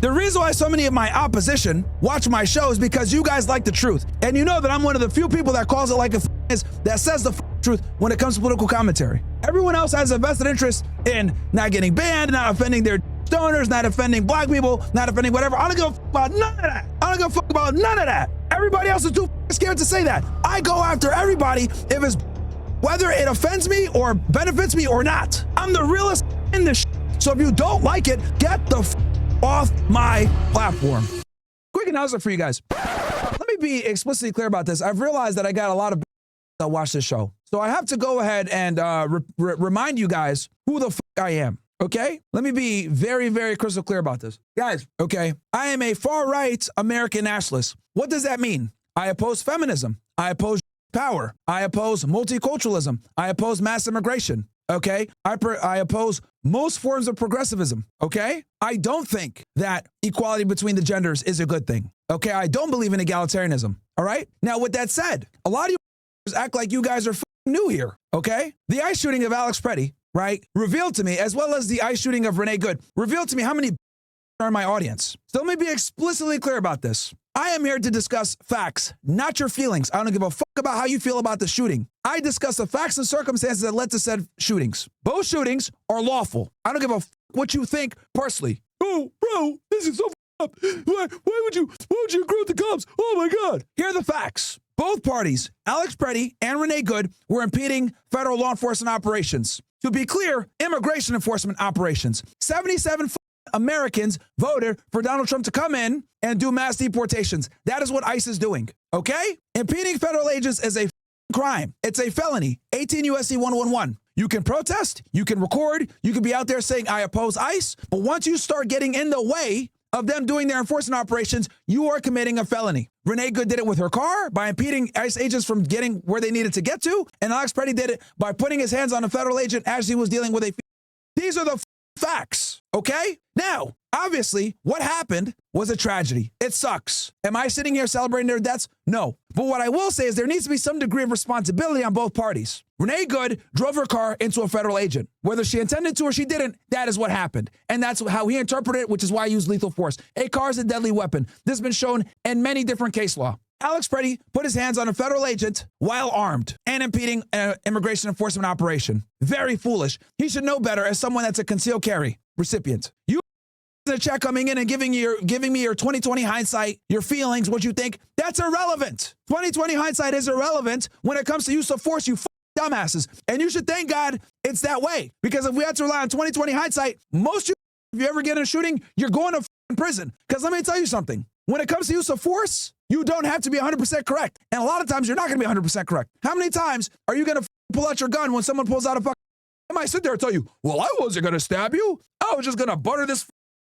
The reason why so many of my opposition watch my show is because you guys like the truth. And you know that I'm one of the few people that calls it like it is, that says the truth when it comes to political commentary. Everyone else has a vested interest in not getting banned, not offending their donors, not offending black people, not offending whatever. I don't give a fuck about none of that. I don't give a fuck about none of that. Everybody else is too scared to say that. I go after everybody if it's whether it offends me or benefits me or not. I'm the realest in this shit. So if you don't like it, get the off my platform. Quick announcement for you guys. Let me be explicitly clear about this. I've realized that I got a lot of that watch this show. So I have to go ahead and remind you guys who the fuck I am. Okay? Let me be very, very crystal clear about this. Guys, okay, I am a far-right American nationalist. What does that mean? I oppose feminism. I oppose power. I oppose multiculturalism. I oppose mass immigration. Okay? I oppose most forms of progressivism. Okay? I don't think that equality between the genders is a good thing. Okay? I don't believe in egalitarianism. All right? Now, with that said, a lot of you act like you guys are new here. Okay? The ICE shooting of Alex Preddy, right, revealed to me, as well as the ICE shooting of Renee Goode, revealed to me how many are in my audience. So let me be explicitly clear about this. I am here to discuss facts, not your feelings. I don't give a fuck about how you feel about the shooting. I discuss the facts and circumstances that led to said shootings. Both shootings are lawful. I don't give a fuck what you think personally. Oh, bro, this is so up. Why would you agree with the cops? Oh my God. Here are the facts. Both parties, Alex Preddy and Renee Goode, were impeding federal law enforcement operations. To be clear, immigration enforcement operations. 77 Americans voted for Donald Trump to come in and do mass deportations. That is what ICE is doing, okay? Impeding federal agents is a crime. It's a felony, 18 U.S.C. 111. You can protest, you can record, you can be out there saying, I oppose ICE, but once you start getting in the way of them doing their enforcement operations, you are committing a felony. Renee Goode did it with her car by impeding ICE agents from getting where they needed to get to, and Alex Preddy did it by putting his hands on a federal agent as he was dealing with a. These are the facts, okay? Now, obviously, what happened was a tragedy. It sucks. Am I sitting here celebrating their deaths? No. But what I will say is there needs to be some degree of responsibility on both parties. Renee Goode drove her car into a federal agent. Whether she intended to or she didn't, that is what happened. And that's how he interpreted it, which is why he used lethal force. A car is a deadly weapon. This has been shown in many different case law. Alex Preddy put his hands on a federal agent while armed and impeding an immigration enforcement operation. Very foolish. He should know better as someone that's a concealed carry recipient. You in the chat coming in and giving me your 2020 hindsight, your feelings, what you think, that's irrelevant. 2020 hindsight is irrelevant when it comes to use of force, you dumbasses. And you should thank God it's that way. Because if we had to rely on 2020 hindsight, most of you, if you ever get in a shooting, you're going to prison. Because let me tell you something. When it comes to use of force, you don't have to be 100% correct. And a lot of times you're not going to be 100% correct. How many times are you going to pull out your gun when someone pulls out a fucking... I might sit there and tell you, well, I wasn't going to stab you. I was just going to butter this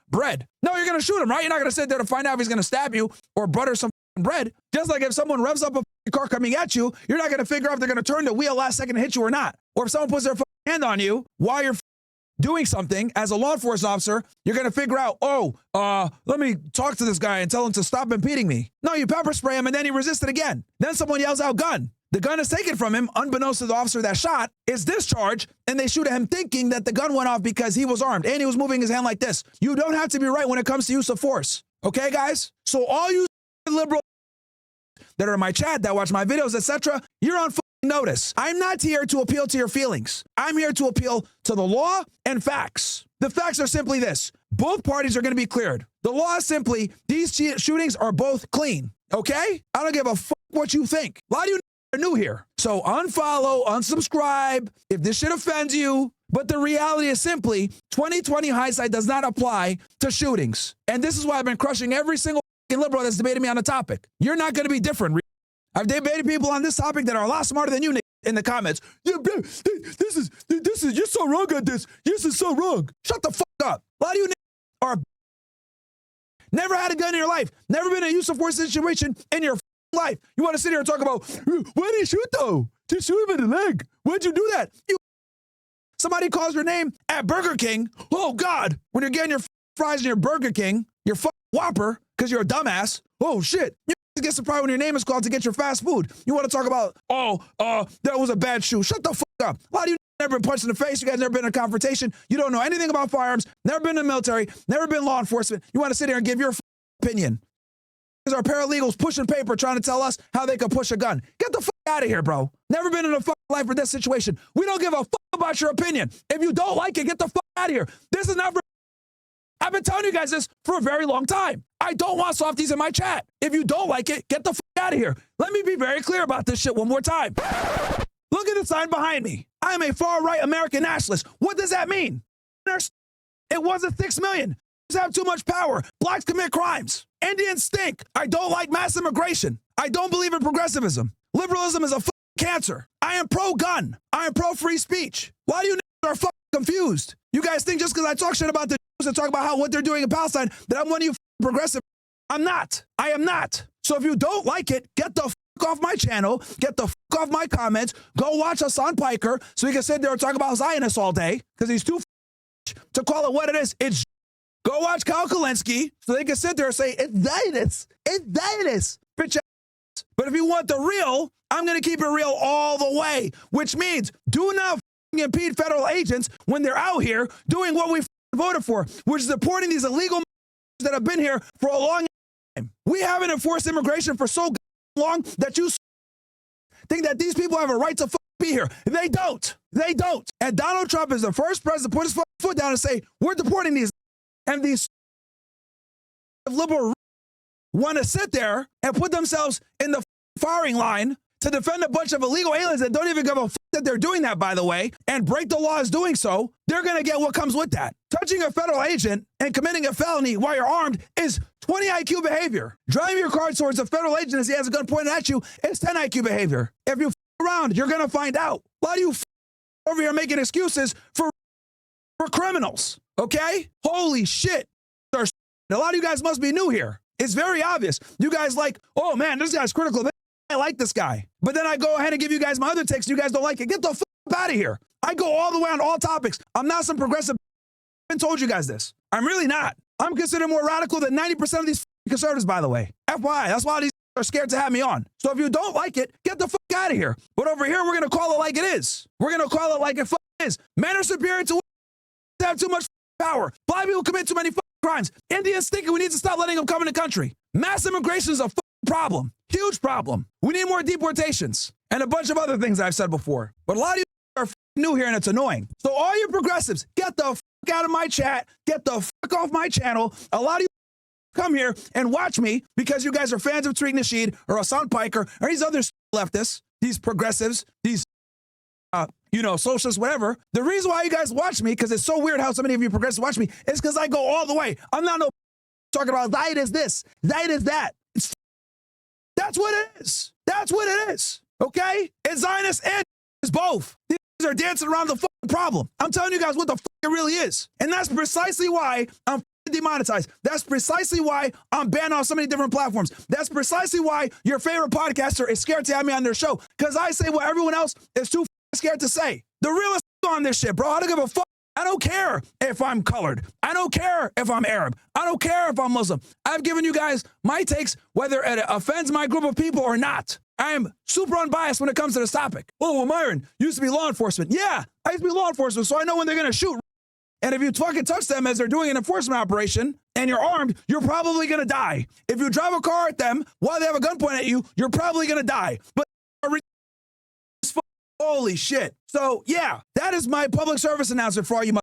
bread. No, you're going to shoot him, right? You're not going to sit there to find out if he's going to stab you or butter some bread. Just like if someone revs up a car coming at you, you're not going to figure out if they're going to turn the wheel last second and hit you or not. Or if someone puts their hand on you while you're doing something as a law enforcement officer, you're going to figure out, let me talk to this guy and tell him to stop impeding me. No, you pepper spray him and then he resisted again. Then someone yells out gun. The gun is taken from him, unbeknownst to the officer that shot, is discharged, and they shoot at him thinking that the gun went off because he was armed and he was moving his hand like this. You don't have to be right when it comes to use of force. Okay, guys? So all you liberal that are in my chat, that watch my videos, etc., you're on notice. I'm not here to appeal to your feelings. I'm here to appeal to the law and facts. The facts are simply this. Both parties are going to be cleared. The law is simply, these shootings are both clean. Okay? I don't give a fuck what you think. A lot of you are new here. So unfollow, unsubscribe if this shit offends you. But the reality is simply, 2020 hindsight does not apply to shootings. And this is why I've been crushing every single liberal that's debated me on the topic. You're not going to be different. I've debated people on this topic that are a lot smarter than you in the comments. Yeah, this is, you're so wrong on this. This is so wrong. Shut the fuck up. A lot of you are never had a gun in your life. Never been in a use of force situation in your life. You want to sit here and talk about, why did he shoot though? Just shoot him in the leg. Why'd you do that? Somebody calls your name at Burger King. Oh God, when you're getting your fries in your Burger King, your Whopper, because you're a dumbass. Oh shit. You get surprised when your name is called to get your fast food. You want to talk about, that was a bad shoe. Shut the fuck up. A lot of you never been punched in the face. You guys never been in a confrontation. You don't know anything about firearms. Never been in the military. Never been law enforcement. You want to sit here and give your opinion. Because our paralegals pushing paper trying to tell us how they can push a gun. Get the fuck out of here, bro. Never been in a fucking life or death situation. We don't give a fuck about your opinion. If you don't like it, get the fuck out of here. This is not for... I've been telling you guys this for a very long time. I don't want softies in my chat. If you don't like it, get the fuck out of here. Let me be very clear about this shit one more time. Look at the sign behind me. I am a far-right American nationalist. What does that mean? It wasn't 6 million. Have too much power. Blacks commit crimes. Indians stink. I don't like mass immigration. I don't believe in progressivism. Liberalism is a cancer. I am pro-gun. I am pro-free speech. Why do you are confused? You guys think just because I talk shit about the Jews and talk about what they're doing in Palestine that I'm one of you progressive? I'm not. I am not. So if you don't like it, get the off my channel. Get the off my comments. Go watch Hassan Piker so he can sit there and talk about Zionists all day because he's too to call it what it is. It's go watch Kyle Kalinske so they can sit there and say, it's Zionist. It's Zionist. Bitch ass. But if you want the real, I'm going to keep it real all the way, which means do not impede federal agents when they're out here doing what we voted for, which is deporting these illegal that have been here for a long time. We haven't enforced immigration for so long that you think that these people have a right to be here. They don't. They don't. And Donald Trump is the first president to put his foot down and say, we're deporting these. And these liberal want to sit there and put themselves in the firing line to defend a bunch of illegal aliens that don't even give a that they're doing that, by the way, and break the laws doing so. They're going to get what comes with that. Touching a federal agent and committing a felony while you're armed is 20 IQ behavior. Driving your car towards a federal agent as he has a gun pointed at you is 10 IQ behavior. If you around, you're going to find out. A lot of you over here making excuses for criminals. Okay? Holy shit. A lot of you guys must be new here. It's very obvious. You guys like, oh man, this guy's critical. I like this guy. But then I go ahead and give you guys my other takes. You guys don't like it. Get the fuck out of here. I go all the way on all topics. I'm not some progressive. I told you guys this. I'm really not. I'm considered more radical than 90% of these conservatives, by the way. FYI, that's why these are scared to have me on. So if you don't like it, get the fuck out of here. But over here, we're going to call it like it is. We're going to call it like it is. Men are superior to women. Have too much power. Black people commit too many crimes. Indians thinking we need to stop letting them come in the country. Mass immigration is a problem. Huge problem. We need more deportations and a bunch of other things I've said before. But a lot of you are new here and it's annoying. So all you progressives, get the fuck out of my chat. Get the fuck off my channel. A lot of you come here and watch me because you guys are fans of Tariq Nasheed or Hassan Piker or these other leftists, these progressives, these socialists, whatever. The reason why you guys watch me, because it's so weird how so many of you progressives watch me, is because I go all the way. I'm not talking about Zion is this, Zion is that. That's what it is. That's what it is. Okay? It's Zionist and it's both. These are dancing around the fucking problem. I'm telling you guys what the fuck it really is. And that's precisely why I'm demonetized. That's precisely why I'm banned on so many different platforms. That's precisely why your favorite podcaster is scared to have me on their show. Because I say what everyone else is too scared to say. The realest on this shit, bro. I don't give a fuck. I don't care if I'm colored. I don't care if I'm Arab. I don't care if I'm Muslim. I've given you guys my takes, whether it offends my group of people or not. I am super unbiased when it comes to this topic. Oh, well, Myron used to be law enforcement. Yeah, I used to be law enforcement, so I know when they're going to shoot. And if you fucking touch them as they're doing an enforcement operation and you're armed, you're probably going to die. If you drive a car at them while they have a gun pointed at you, you're probably going to die. But holy shit. So yeah, that is my public service announcement for all you.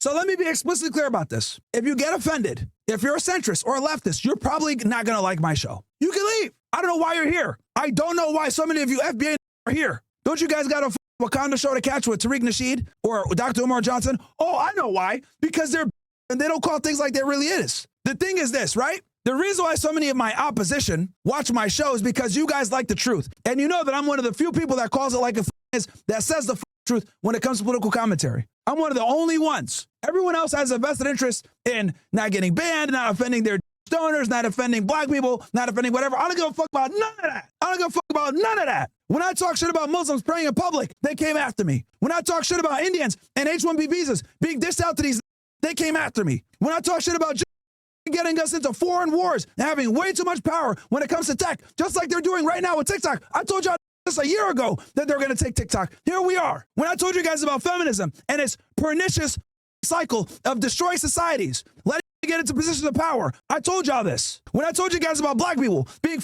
So let me be explicitly clear about this. If you get offended, if you're a centrist or a leftist, you're probably not going to like my show. You can leave. I don't know why you're here. I don't know why so many of you FBA are here. Don't you guys got a Wakanda show to catch with Tariq Nasheed or Dr. Umar Johnson? Oh, I know why. Because they're and they don't call things like they really is. The thing is this, right? The reason why so many of my opposition watch my show is because you guys like the truth. And you know that I'm one of the few people that calls it like it is, that says the truth when it comes to political commentary. I'm one of the only ones. Everyone else has a vested interest in not getting banned, not offending their donors, not offending black people, not offending whatever. I don't give a fuck about none of that. I don't give a fuck about none of that. When I talk shit about Muslims praying in public, they came after me. When I talk shit about Indians and H-1B visas being dished out to these, they came after me. When I talk shit about getting us into foreign wars and having way too much power when it comes to tech, just like they're doing right now with TikTok. I told y'all this a year ago that they're going to take TikTok. Here we are. When I told you guys about feminism and its pernicious cycle of destroying societies, letting you get into positions of power, I told y'all this. When I told you guys about black people being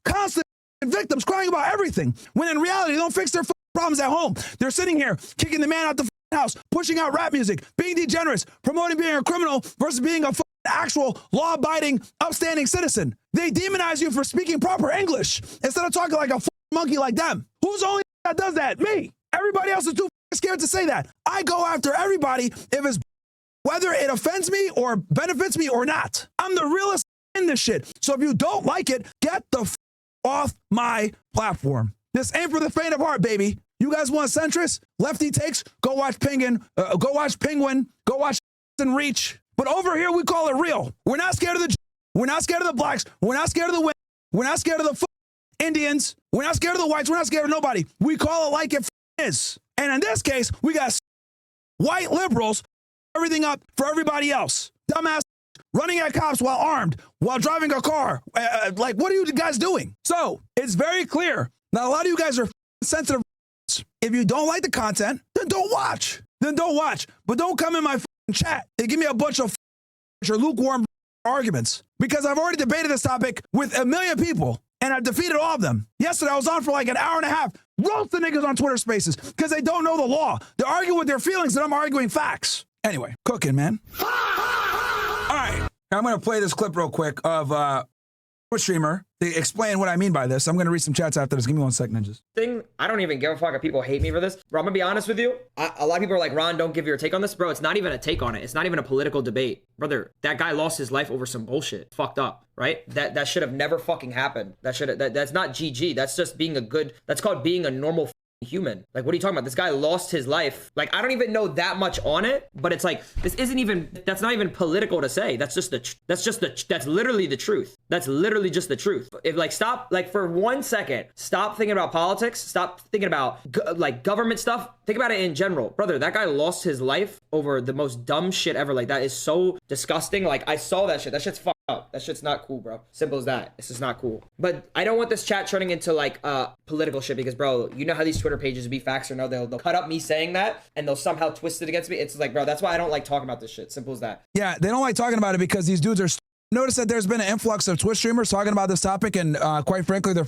constant victims, crying about everything, when in reality they don't fix their problems at home. They're sitting here kicking the man out the house, pushing out rap music, being degenerates, promoting being a criminal versus being a actual law-abiding, upstanding citizen. They demonize you for speaking proper English instead of talking like a monkey like them. Who's the only that does that? Me. Everybody else is too scared to say that. I go after everybody if it's whether it offends me or benefits me or not. I'm the realest in this shit. So if you don't like it, get the off my platform. This ain't for the faint of heart, baby. You guys want centrist, lefty takes? Go watch Penguin. Go watch Penguin. Go watch and Reach. But over here, we call it real. We're not scared of the. We're not scared of the blacks. We're not scared of the women. We're not scared of the Indians. We're not scared of the whites. We're not scared of nobody. We call it like it is. And in this case, we got white liberals everything up for everybody else. Dumbass running at cops while armed, while driving a car. Like, what are you guys doing? So it's very clear. Now, a lot of you guys are sensitive. If you don't like the content, then don't watch. Then don't watch. But don't come in my chat and give me a bunch of your lukewarm arguments. Because I've already debated this topic with a million people, and I've defeated all of them. Yesterday, I was on for like an hour and a half, roasting niggas on Twitter Spaces because they don't know the law. They're arguing with their feelings, and I'm arguing facts. Anyway, cooking, man. All right. I'm going to play this clip real quick of a streamer to explain what I mean by this. I'm going to read some chats after this. Give me 1 second, ninjas. I don't even give a fuck if people hate me for this. Bro, I'm going to be honest with you. A lot of people are like, Ron, don't give your take on this. Bro, it's not even a take on it. It's not even a political debate. Brother, that guy lost his life over some bullshit. Fucked up, right? That should have never fucking happened. That's not GG. That's just being a good, that's called being a normal human. Like, what are you talking about? This guy lost his life. Like, I don't even know that much on it, but it's like, that's not even political to say. That's literally the truth. That's literally just the truth. If like, stop, like for 1 second, stop thinking about politics, stop thinking about like government stuff, think about it in general. Brother, that guy lost his life over the most dumb shit ever. Like, that is so disgusting. Like, I saw that shit. That shit's fucked up. That shit's not cool, bro. Simple as that. It's just not cool. But I don't want this chat turning into like political shit because, bro, you know how these Twitter pages be facts or no, they'll cut up me saying that and they'll somehow twist it against me. It's like, bro, that's why I don't like talking about this shit. Simple as that. Yeah, they don't like talking about it because these dudes are. Notice that there's been an influx of Twitch streamers talking about this topic, and quite frankly, they're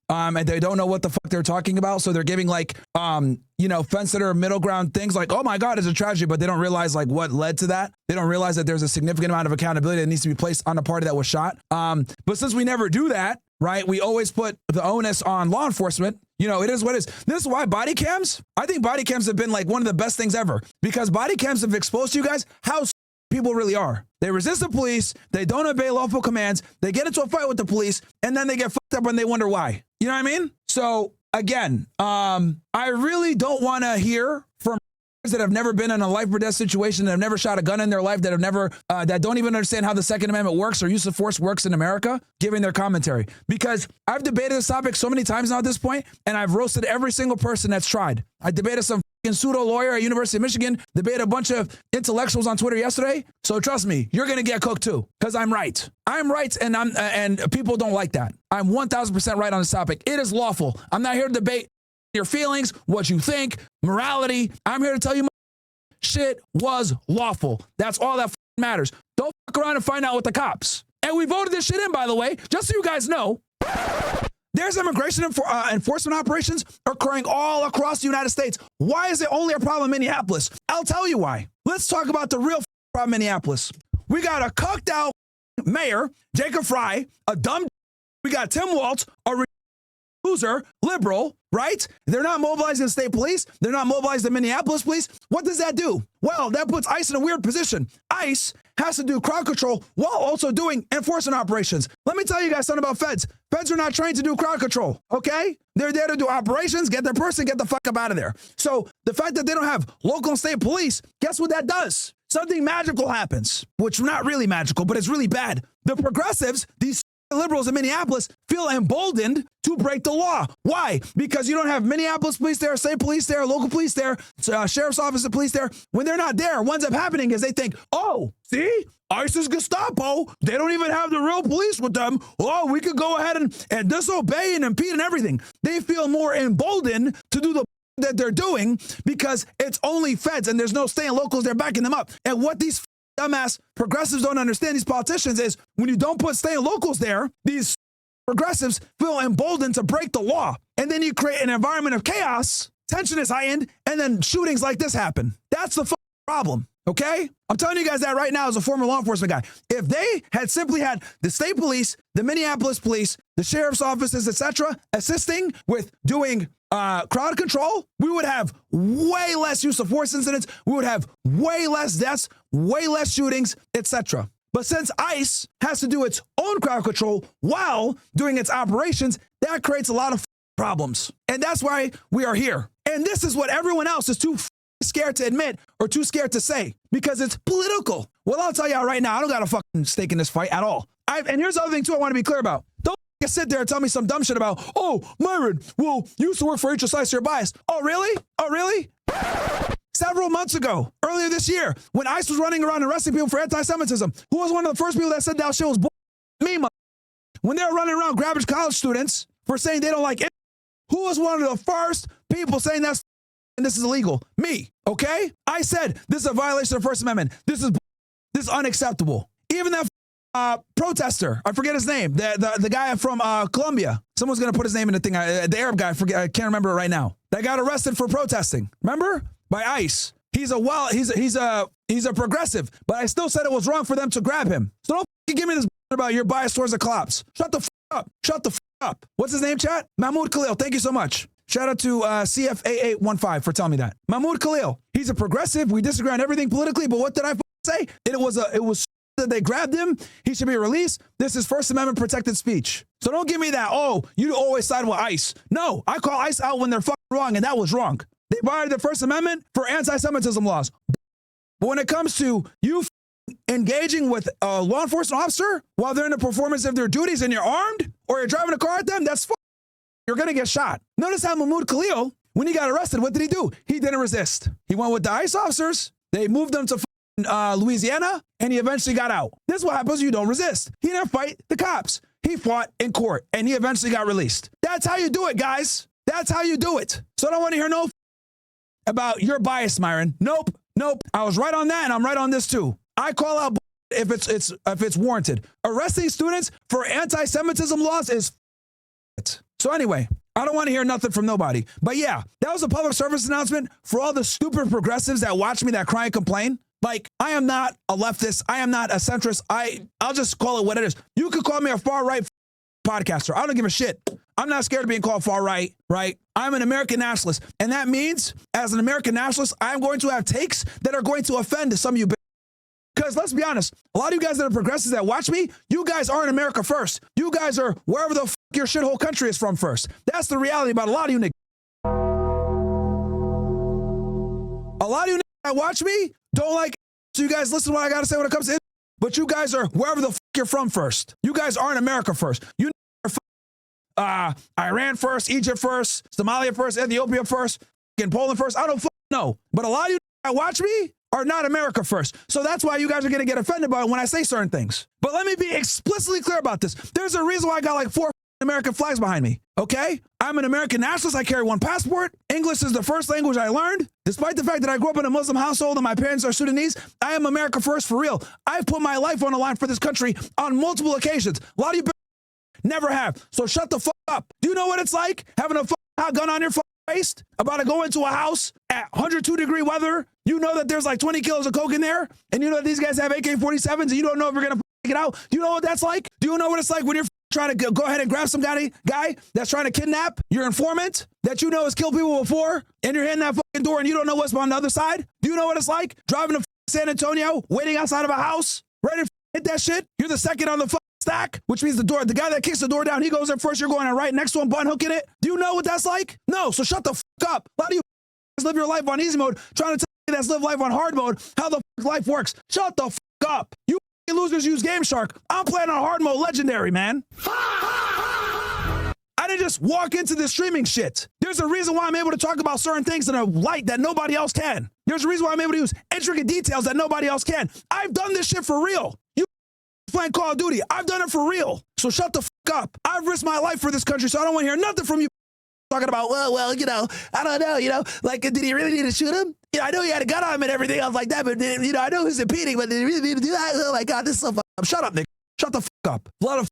and they don't know what the fuck they're talking about. So they're giving like, fence sitter middle ground things like, oh my God, it's a tragedy, but they don't realize like what led to that. They don't realize that there's a significant amount of accountability that needs to be placed on the party that was shot. But since we never do that, right, we always put the onus on law enforcement. It is what it is. This is why body cams, I think body cams have been like one of the best things ever because body cams have exposed to you guys how people really are. They resist the police. They don't obey lawful commands. They get into a fight with the police and then they get fucked up and they wonder why. You know what I mean? So again, I really don't want to hear from that have never been in a life or death situation, that have never shot a gun in their life, that have never, that don't even understand how the Second Amendment works or use of force works in America, giving their commentary. Because I've debated this topic so many times now at this point, and I've roasted every single person that's tried. I debated some pseudo lawyer at University of Michigan, debated a bunch of intellectuals on Twitter yesterday. So trust me, you're gonna get cooked too, because I'm right. I'm right, and people don't like that. I'm 1,000% right on this topic. It is lawful. I'm not here to debate your feelings, what you think, morality. I'm here to tell you shit was lawful. That's all that matters. Don't fuck around and find out with the cops. And we voted this shit in, by the way, just so you guys know. There's immigration enforcement operations occurring all across the United States. Why is it only a problem in Minneapolis? I'll tell you why. Let's talk about the real problem in Minneapolis. We got a cucked out mayor, Jacob Fry, a dumb. We got Tim Waltz, a loser, liberal, right? They're not mobilizing the state police. They're not mobilizing the Minneapolis police. What does that do? Well, that puts ICE in a weird position. ICE has to do crowd control while also doing enforcement operations. Let me tell you guys something about feds. Feds are not trained to do crowd control, okay? They're there to do operations, get their person, get the fuck up out of there. So the fact that they don't have local and state police, guess what that does? Something magical happens, which is not really magical, but it's really bad. The progressives, these liberals in Minneapolis feel emboldened to break the law. Why? Because you don't have Minneapolis police there, state police there, local police there, sheriff's office and police there. When they're not there, what ends up happening is they think, oh, see, ICE is Gestapo. They don't even have the real police with them. Oh, we could go ahead and disobey and impede and everything. They feel more emboldened to do the that they're doing because it's only feds and there's no state and locals there backing them up. And what these dumbass progressives don't understand, these politicians, is when you don't put state and locals there, these progressives feel emboldened to break the law. And then you create an environment of chaos, tension is heightened, and then shootings like this happen. That's the problem, okay? I'm telling you guys that right now as a former law enforcement guy. If they had simply had the state police, the Minneapolis police, the sheriff's offices, etc., assisting with doing crowd control, we would have way less use of force incidents. We would have way less deaths, way less shootings, etc. But since ICE has to do its own crowd control while doing its operations, that creates a lot of problems. And that's why we are here. And this is what everyone else is too scared to admit or too scared to say because it's political. Well, I'll tell y'all right now, I don't got a fucking stake in this fight at all. And here's the other thing too I want to be clear about. Don't sit there and tell me some dumb shit about, oh, Myron, well, you used to work for HSI, so you're biased. Oh, really? Oh, really? Several months ago, earlier this year, when ICE was running around arresting people for anti-Semitism, who was one of the first people that said that shit was me, when they were running around grabbing college students for saying they don't like it, who was one of the first people saying that's and this is illegal? Me, okay? I said this is a violation of the First Amendment. This is unacceptable. Even that protester, I forget his name, the guy from Colombia. Someone's gonna put his name in the thing. The Arab guy, I can't remember it right now. That got arrested for protesting. Remember? By ICE. He's a progressive, but I still said it was wrong for them to grab him. So don't give me this about your bias towards the cops. Shut the up. Shut the up. What's his name, chat? Mahmoud Khalil. Thank you so much. Shout out to CFA815 for telling me that. Mahmoud Khalil. He's a progressive. We disagree on everything politically, but what did I say? It was that they grabbed him. He should be released. This is First Amendment protected speech. So don't give me that, oh, you always side with ICE. No, I call ICE out when they're fucking wrong, and that was wrong. They violated the First Amendment for anti-Semitism laws. But when it comes to you engaging with a law enforcement officer while they're in the performance of their duties and you're armed or you're driving a car at them, that's you're going to get shot. Notice how Mahmoud Khalil, when he got arrested, what did he do? He didn't resist. He went with the ICE officers. They moved him to Louisiana, and he eventually got out. This is what happens when you don't resist. He didn't fight the cops. He fought in court, and he eventually got released. That's how you do it, guys. That's how you do it. So I don't want to hear no about your bias, Myron. Nope. I was right on that, and I'm right on this too. I call out if it's warranted. Arresting students for anti-Semitism laws is so anyway, I don't want to hear nothing from nobody. But yeah, that was a public service announcement for all the stupid progressives that watch me that cry and complain. Like, I am not a leftist. I am not a centrist. I'll just call it what it is. You could call me a far-right podcaster. I don't give a shit. I'm not scared of being called far-right, right? I'm an American nationalist. And that means, as an American nationalist, I'm going to have takes that are going to offend some of you. Because let's be honest, a lot of you guys that are progressives that watch me, you guys aren't America first. You guys are wherever the your shithole country is from first. That's the reality about a lot of you niggas. A lot of you niggas that watch me don't like, so you guys listen to what I got to say when it comes to it. But you guys are wherever the you're from first. You guys aren't America first. You are Iran first, Egypt first, Somalia first, Ethiopia first, and Poland first. I don't know. But a lot of you that watch me are not America first. So that's why you guys are going to get offended by it when I say certain things. But let me be explicitly clear about this. There's a reason why I got like 4 American flags behind me, okay? I'm an American nationalist. I carry 1 passport. English is the first language I learned. Despite the fact that I grew up in a Muslim household and my parents are Sudanese, I am America first for real. I've put my life on the line for this country on multiple occasions. A lot of you never have. So shut the fuck up. Do you know what it's like having a gun on your waist, about to go into a house at 102-degree weather? You know that there's like 20 kilos of coke in there, and you know that these guys have AK-47s, and you don't know if you're going to take it out. Do you know what that's like? Do you know what it's like when you're trying to go ahead and grab some guy that's trying to kidnap your informant that you know has killed people before, and you're hitting that fucking door and you don't know what's on the other side? Do you know what it's like driving to San Antonio, waiting outside of a house, ready to hit that shit? You're the second on the stack, which means the guy that kicks the door down, he goes in first, you're going in right next to him, button hooking it. Do you know what that's like? No, so shut the fuck up. A lot of you live your life on easy mode, trying to tell me that's live life on hard mode, how the fuck life works. Shut the fuck up. You losers use Game Shark. I'm playing on hard mode legendary, man. I didn't just walk into this streaming shit. There's a reason why I'm able to talk about certain things in a light that nobody else can. There's a reason why I'm able to use intricate details that nobody else can. I've done this shit for real. You playing Call of Duty. I've done it for real. So shut the fuck up. I've risked my life for this country, so I don't want to hear nothing from you talking about, well, you know, I don't know, you know, like, did he really need to shoot him? Yeah, I know he had a gun on him and everything else like that, but, you know, I know he's impeding, but did he really need to do that? Oh my God, this is so fucked up. Shut up, Nick. Shut the fuck up. A lot of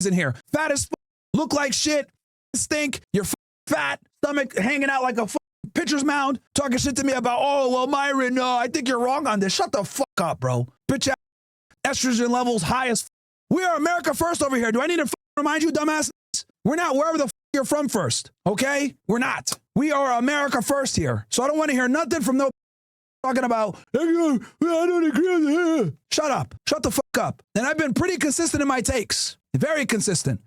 in here. Fat as fuck, look like shit, stink, you're fat, stomach hanging out like a pitcher's mound, talking shit to me about, oh, well, Myron, no, I think you're wrong on this. Shut the fuck up, bro. Bitch ass, estrogen levels high as fuck. We are America first over here. Do I need to remind you, dumbass? We're not wherever the you're from first, okay? We're not. We are America first here. So I don't want to hear nothing from no talking about, I don't agree with it. Shut up. Shut the fuck up. And I've been pretty consistent in my takes. Very consistent.